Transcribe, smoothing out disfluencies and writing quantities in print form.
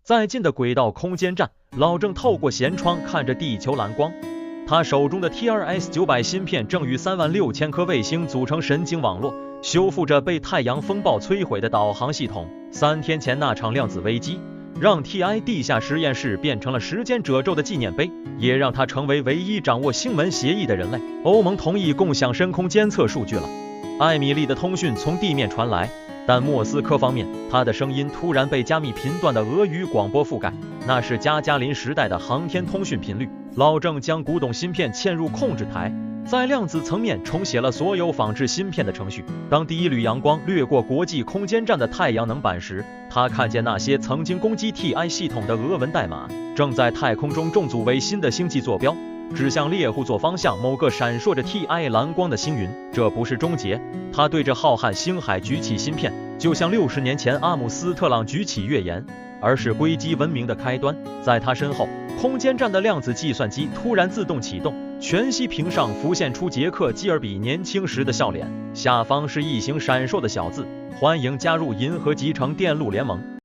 在近的轨道空间站，老郑透过舷窗看着地球蓝光。他手中的 TRS-900芯片正与36000颗卫星组成神经网络，修复着被太阳风暴摧毁的导航系统。3天前那场量子危机，让 TI 地下实验室变成了时间褶皱的纪念碑，也让他成为唯一掌握星门协议的人类。欧盟同意共享深空监测数据了。艾米丽的通讯从地面传来，但莫斯科方面，她的声音突然被加密频段的俄语广播覆盖，那是加加林时代的航天通讯频率。老郑将古董芯片嵌入控制台，在量子层面重写了所有仿制芯片的程序。当第一缕阳光掠过国际空间站的太阳能板时，他看见那些曾经攻击 TI 系统的俄文代码正在太空中重组为新的星际坐标，指向猎户座方向某个闪烁着 TI 蓝光的星云。这不是终结，他对着浩瀚星海举起芯片，就像60年前阿姆斯特朗举起月岩，而是硅基文明的开端。在他身后，空间站的量子计算机突然自动启动，全息屏上浮现出杰克·基尔比年轻时的笑脸，下方是一行闪烁的小字：欢迎加入银河集成电路联盟。